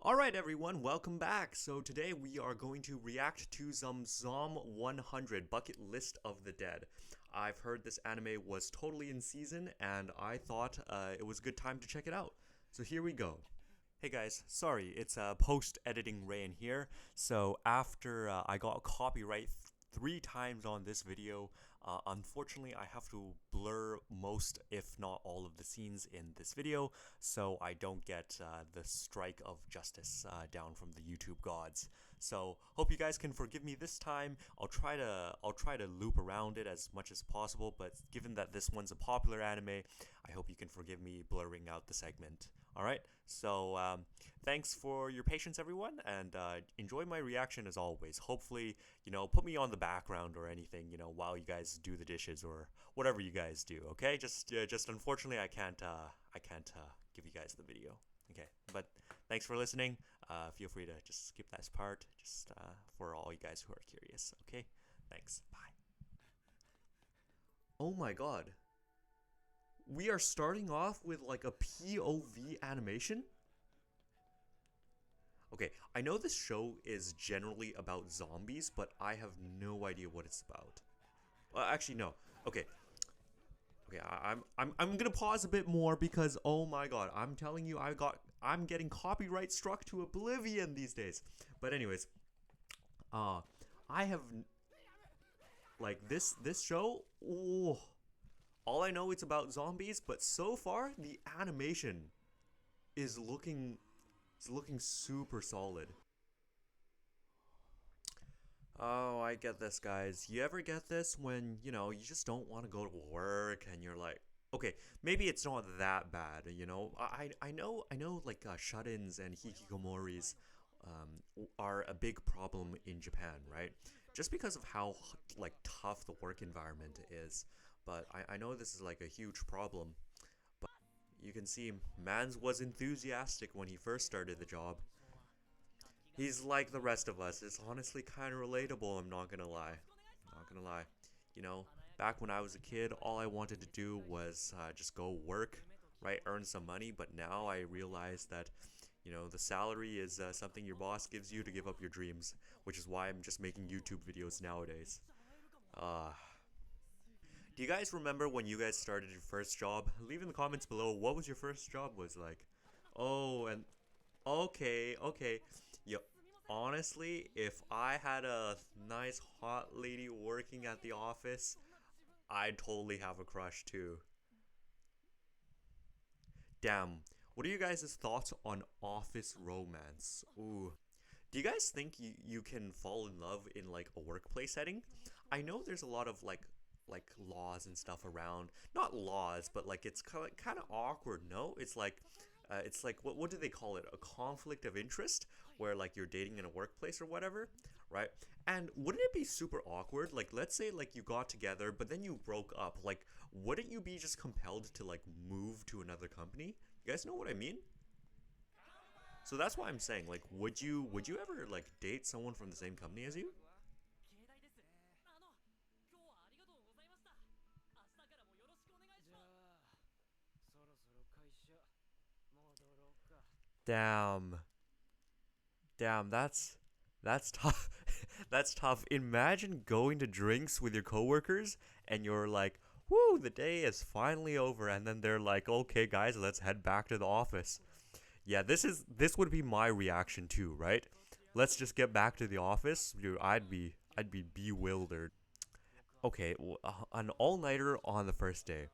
Alright everyone, welcome back. So today we are going to react to some Zom 100 Bucket List of the Dead. I've heard this anime was totally in season and I thought it was a good time to check it out. So here we go. Hey guys, sorry, it's post-editing Rayan here. So after I got copyright 3 times on this video, unfortunately I have to blur most, if not all of the scenes in this video, so I don't get the strike of justice down from the YouTube gods. So hope you guys can forgive me this time. I'll try to loop around it as much as possible, but given that this one's a popular anime, I hope you can forgive me blurring out the segment. Alright, so thanks for your patience, everyone, and enjoy my reaction as always. Hopefully, put me on the background or anything, while you guys do the dishes or whatever you guys do. Okay, just unfortunately, I can't give you guys the video. Okay, but thanks for listening. Feel free to just skip that part, just for all you guys who are curious. Okay, thanks. Bye. Oh my God. We are starting off with like a POV animation? Okay, I know this show is generally about zombies, but I have no idea what it's about. Well, actually, no. Okay. Okay, I'm gonna pause a bit more because oh my god, I'm telling you, I'm getting copyright struck to oblivion these days. But anyways, uh, I have like this show. Oh, all I know it's about zombies, but so far the animation is looking super solid. Oh, I get this, guys. You ever get this when, you just don't want to go to work and you're like, okay, maybe it's not that bad. I know like shut-ins and hikikomoris are a big problem in Japan, right? Just because of how like tough the work environment is. But I know this is like a huge problem. But you can see Mans was enthusiastic when he first started the job. He's like the rest of us. It's honestly kind of relatable, I'm not gonna lie. Not gonna lie. You know, back when I was a kid, all I wanted to do was just go work, right? Earn some money, but now I realize that, the salary is something your boss gives you to give up your dreams, which is why I'm just making YouTube videos nowadays. Uh, do you guys remember when you guys started your first job? Leave in the comments below what was your first job was like. Oh, and okay, okay. Yo, honestly, if I had a nice hot lady working at the office, I'd totally have a crush too. Damn. What are you guys' thoughts on office romance? Ooh. Do you guys think you can fall in love in like a workplace setting? I know there's a lot of like laws and stuff around. Not laws, but like it's kind of awkward, no? It's like what do they call it? A conflict of interest where like you're dating in a workplace or whatever, right? And wouldn't it be super awkward? Like let's say like you got together but then you broke up. Like wouldn't you be just compelled to like move to another company? You guys know what I mean? So that's why I'm saying like would you ever like date someone from the same company as you? Damn. Damn, that's tough. That's tough. Imagine going to drinks with your coworkers and you're like, "Whoo, the day is finally over." And then they're like, "Okay, guys, let's head back to the office." Yeah, this would be my reaction too, right? Let's just get back to the office. Dude, I'd be bewildered. Okay, an all-nighter on the first day.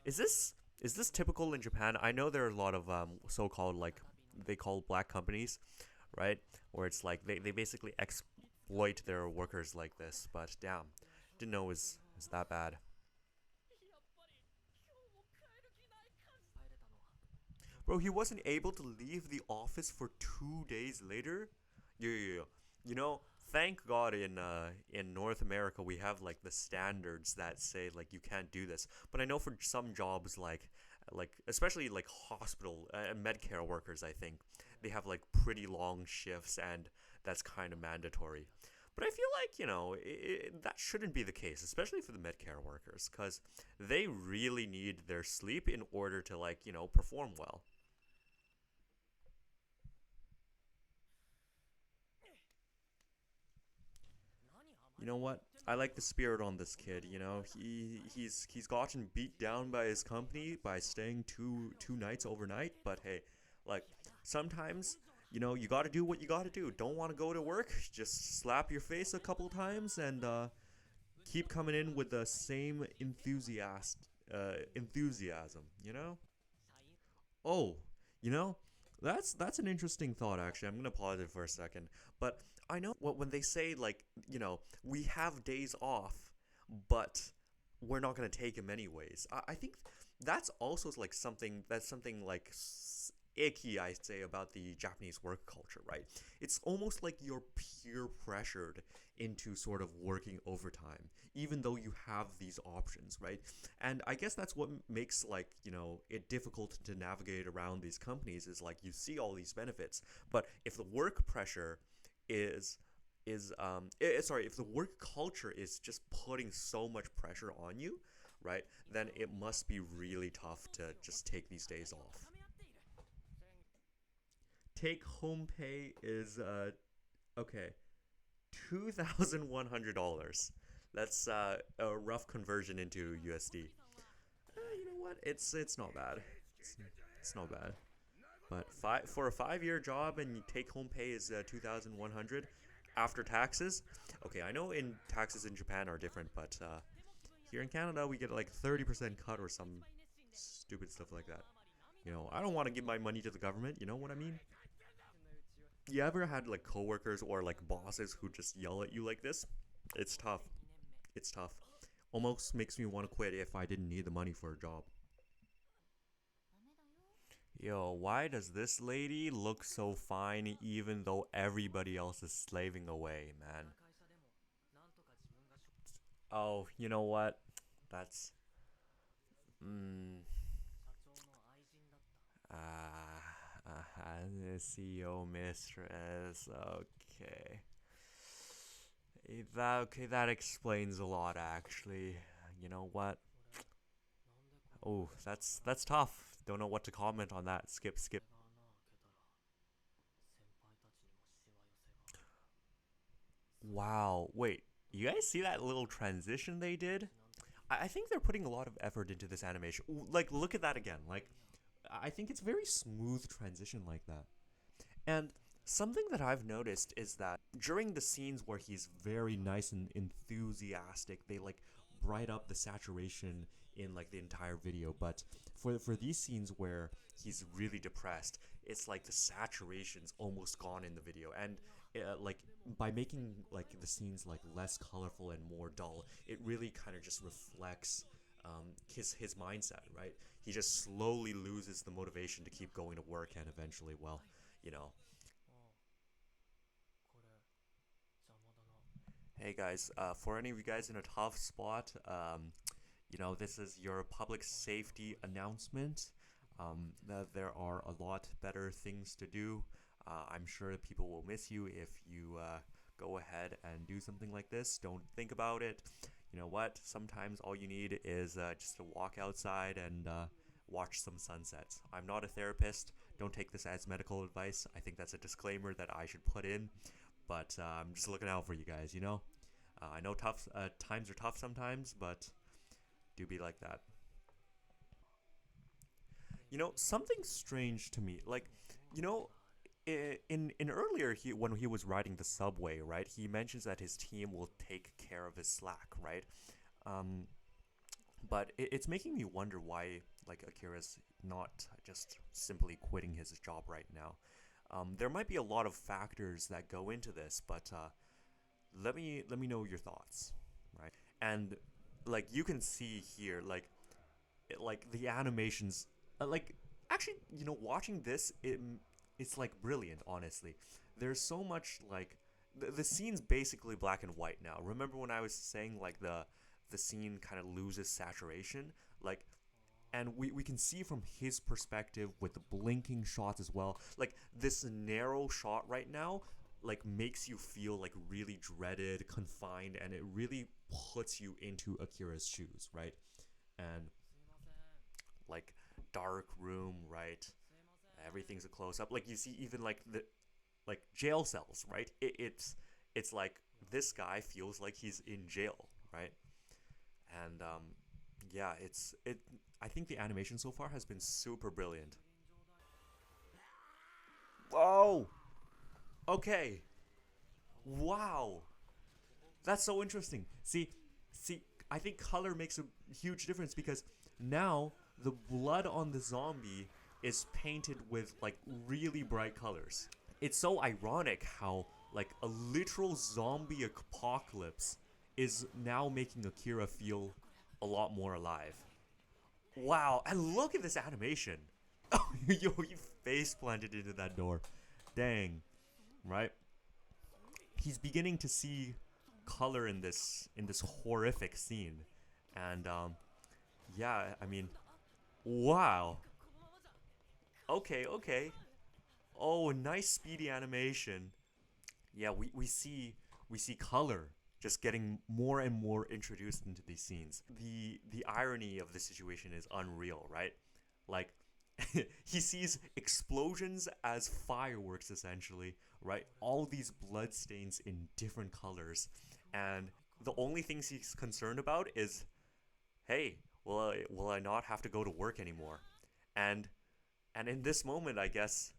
Is this typical in Japan? I know there are a lot of so-called like they call black companies, right? Where it's like they basically exploit their workers like this. But damn, didn't know it was that bad. Bro, he wasn't able to leave the office for 2 days later. Yeah, yeah, yeah. You know, thank God in North America we have like the standards that say like you can't do this. But I know for some jobs like especially like hospital Medcare workers, I think they have like pretty long shifts and that's kind of mandatory. But I feel like that shouldn't be the case, especially for the Medcare workers, because they really need their sleep in order to like perform well. You know what? I like the spirit on this kid. You know, he's gotten beat down by his company by staying two nights overnight. But hey, like sometimes you got to do what you got to do. Don't want to go to work? Just slap your face a couple times and keep coming in with the same enthusiasm. You know? Oh, you know, that's an interesting thought actually. I'm gonna pause it for a second. But I know what when they say like, we have days off, but we're not gonna take them anyways. I think that's also like something like icky I say about the Japanese work culture, right? It's almost like you're peer pressured into sort of working overtime, even though you have these options, right? And I guess that's what makes like it difficult to navigate around these companies is like you see all these benefits, but if the work pressure is sorry, if the work culture is just putting so much pressure on you, right, then it must be really tough to just take these days off. Take home pay is okay, $2,100. That's a rough conversion into USD. You know what? It's not bad. It's, it's not bad. But for a 5-year job and you take home pay is 2,100 after taxes. Okay, I know in taxes in Japan are different, but here in Canada we get like 30% cut or some stupid stuff like that. I don't want to give my money to the government. You know what I mean? You ever had like coworkers or like bosses who just yell at you like this? It's tough. It's tough. Almost makes me want to quit if I didn't need the money for a job. Yo, why does this lady look so fine even though everybody else is slaving away, man? Oh, you know what? That's. Mm, the CEO mistress. Okay. That explains a lot, actually. You know what? Oh, that's tough. Don't know what to comment on that. Skip, skip. Wow. Wait, you guys see that little transition they did? I think they're putting a lot of effort into this animation. Like, look at that again. Like, I think it's very smooth transition like that. And something that I've noticed is that during the scenes where he's very nice and enthusiastic, they like bright up the saturation in like the entire video. But for these scenes where he's really depressed, it's like the saturation's almost gone in the video. And like by making like the scenes like less colorful and more dull, it really kind of just reflects his mindset, right? He just slowly loses the motivation to keep going to work, and eventually, well, you know, hey guys, for any of you guys in a tough spot, this is your public safety announcement. That there are a lot better things to do. I'm sure that people will miss you if you go ahead and do something like this. Don't think about it. You know what? Sometimes all you need is just to walk outside and watch some sunsets. I'm not a therapist. Don't take this as medical advice. I think that's a disclaimer that I should put in. But I'm just looking out for you guys. I know tough times are tough sometimes, but do be like that. Something strange to me, like, you know, in earlier when he was riding the subway, right? He mentions that his team will take care of his slack, right? Um, but it's making me wonder why like Akira's not just simply quitting his job right now. There might be a lot of factors that go into this, but let me know your thoughts, right? And like you can see here, like the animations, like actually, watching this, it's like brilliant. Honestly, there's so much like the scene's basically black and white now. Remember when I was saying like the scene kind of loses saturation, like and we can see from his perspective with the blinking shots as well, like this narrow shot right now like makes you feel like really dreaded, confined, and it really puts you into Akira's shoes, right? And like dark room, right? Everything's a close up. Like you see even like the like jail cells, right? It's like this guy feels like he's in jail, right? And yeah, it's it. I think the animation so far has been super brilliant. Oh, okay. Wow, that's so interesting. See, I think color makes a huge difference because now the blood on the zombie is painted with like really bright colors. It's so ironic how like a literal zombie apocalypse is now making Akira feel a lot more alive. Wow, and look at this animation. Yo, he face planted into that door. Dang, right? He's beginning to see color in this horrific scene, and yeah, I mean, wow. Okay, okay. Oh, nice speedy animation. Yeah, we see color just getting more and more introduced into these scenes. The irony of the situation is unreal, right? Like he sees explosions as fireworks essentially, right? All these blood stains in different colors, and the only things he's concerned about is, hey, will I not have to go to work anymore? And and in this moment, I guess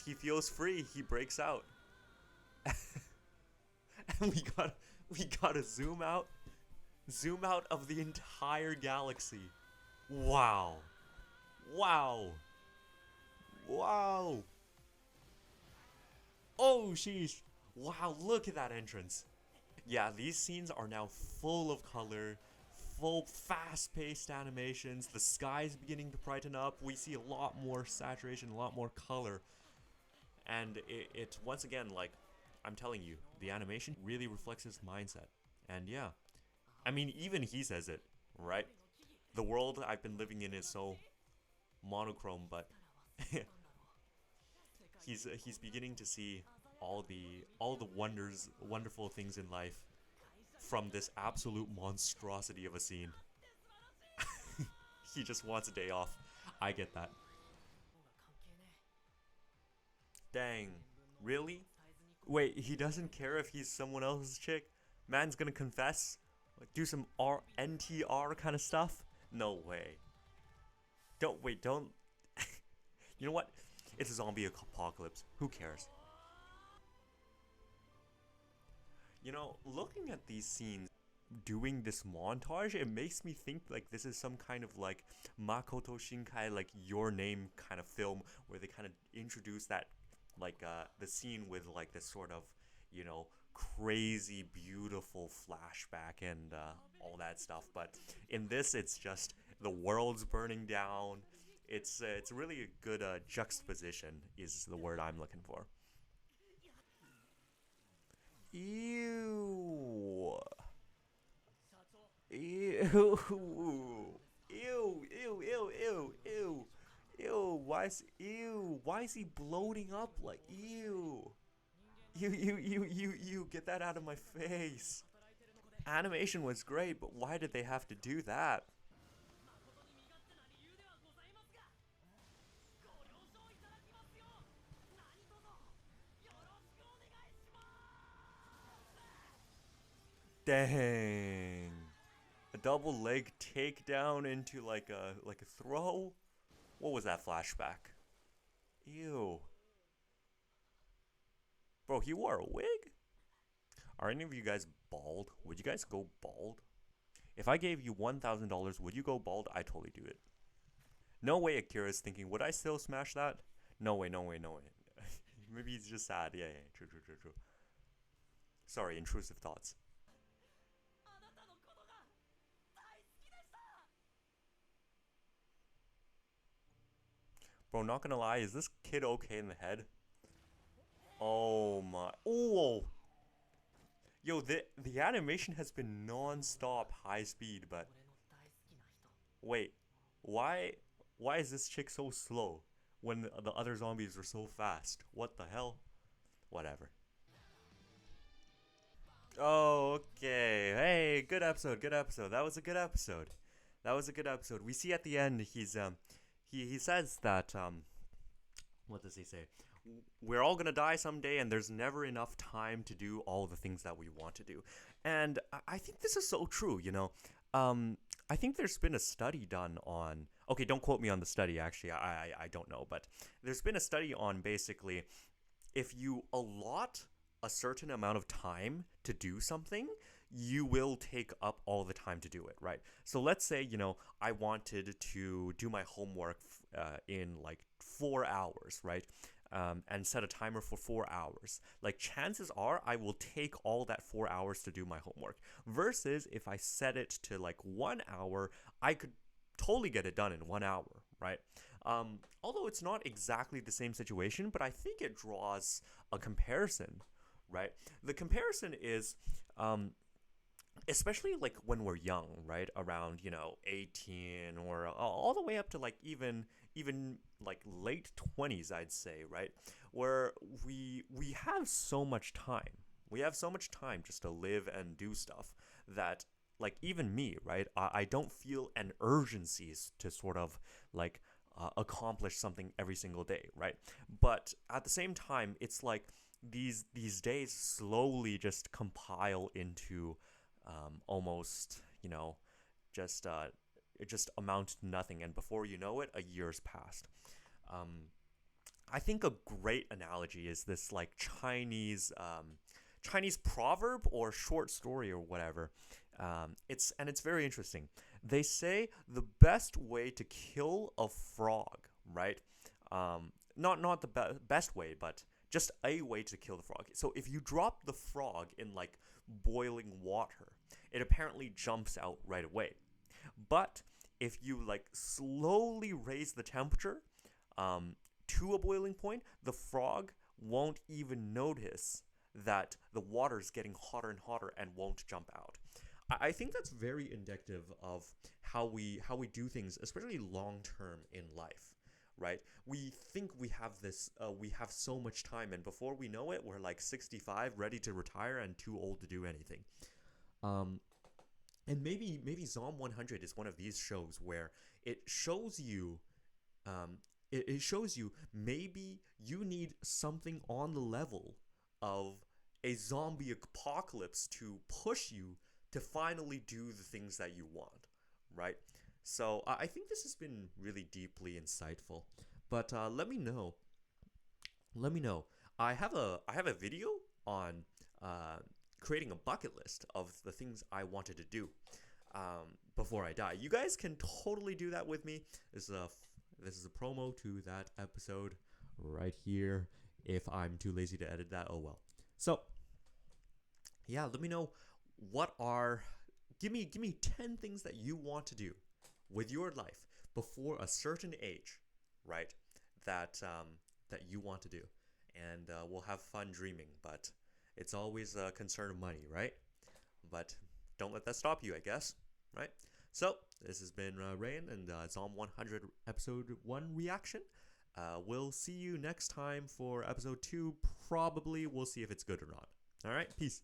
he feels free. He breaks out. And we gotta zoom out of the entire galaxy. Wow. Wow. Wow. Oh, sheesh. Wow, look at that entrance. Yeah, these scenes are now full of color, full fast paced animations. The sky's beginning to brighten up. We see a lot more saturation, a lot more color. And it's once again, like, I'm telling you, the animation really reflects his mindset. And yeah, I mean, even he says it, right? The world I've been living in is so monochrome, but he's beginning to see all the wonderful things in life from this absolute monstrosity of a scene. He just wants a day off. I get that. Dang, really? Wait, he doesn't care if he's someone else's chick? Man's gonna confess? Like do some NTR kind of stuff? No way. Don't wait, don't. You know what? It's a zombie apocalypse. Who cares? You know, looking at these scenes, doing this montage, it makes me think like this is some kind of like Makoto Shinkai, like Your Name kind of film where they kind of introduce that like the scene with like this sort of, you know, crazy beautiful flashback and all that stuff. But in this, it's just the world's burning down. It's really a good juxtaposition is the word I'm looking for. Ew. Ew. Ew. Ew. Ew. Ew. Ew. Ew. Why is he bloating up like ew? You get that out of my face. Animation was great, but why did they have to do that? Dang. A double leg takedown into like a throw? What was that flashback? Ew. Bro, he wore a wig? Are any of you guys bald? Would you guys go bald? If I gave you $1,000, would you go bald? I totally do it. No way Akira's thinking, would I still smash that? No way, no way, no way. Maybe he's just sad. Yeah, yeah, true, true, true, true. Sorry, intrusive thoughts. Bro, not gonna lie, is this kid okay in the head? Oh my. Oh! Yo, the animation has been non-stop high speed, but wait, why why is this chick so slow when the other zombies are so fast? What the hell? Whatever. Oh, okay. Hey, good episode, good episode. That was a good episode. That was a good episode. We see at the end he says that what does he say? We're all gonna die someday, and there's never enough time to do all the things that we want to do. And I think this is so true. Um, I think there's been a study done on. Okay, don't quote me on the study. Actually, I don't know, but there's been a study on basically if you allot a certain amount of time to do something, you will take up all the time to do it, right? So let's say, I wanted to do my homework in like 4 hours, right? And set a timer for 4 hours. Like, chances are I will take all that 4 hours to do my homework. Versus if I set it to like 1 hour, I could totally get it done in 1 hour, right? Although it's not exactly the same situation, but I think it draws a comparison, right? The comparison is, especially like when we're young, right? Around 18 or all the way up to like even like late 20s, I'd say, right? Where we have so much time. We have so much time just to live and do stuff that like even me, right? I don't feel an urgency to sort of like accomplish something every single day, right? But at the same time, it's like these days slowly just compile into almost just it just amounts to nothing, and before you know it, a year's passed. Um, I think a great analogy is this like Chinese proverb or short story or whatever. It's very interesting. They say the best way to kill a frog, right? Not the best way, but just a way to kill the frog. So if you drop the frog in like boiling water, it apparently jumps out right away. But if you like slowly raise the temperature to a boiling point, the frog won't even notice that the water is getting hotter and hotter and won't jump out. I think that's very indicative of how we do things, especially long term in life, right? We think we have so much time, and before we know it, we're like 65, ready to retire, and too old to do anything. Um, and maybe Zom 100 is one of these shows where it shows you it shows you maybe you need something on the level of a zombie apocalypse to push you to finally do the things that you want, right? So I think this has been really deeply insightful. But let me know. I have a video on uh, creating a bucket list of the things I wanted to do before I die. You guys can totally do that with me. This is a promo to that episode right here. If I'm too lazy to edit that, oh well. So yeah, let me know what are give me 10 things that you want to do with your life before a certain age, right? That you want to do, and we'll have fun dreaming. But it's always a concern of money, right? But don't let that stop you, I guess, right? So this has been Rayan and Psalm 100 episode 1 reaction. We'll see you next time for episode 2. Probably we'll see if it's good or not. All right, peace.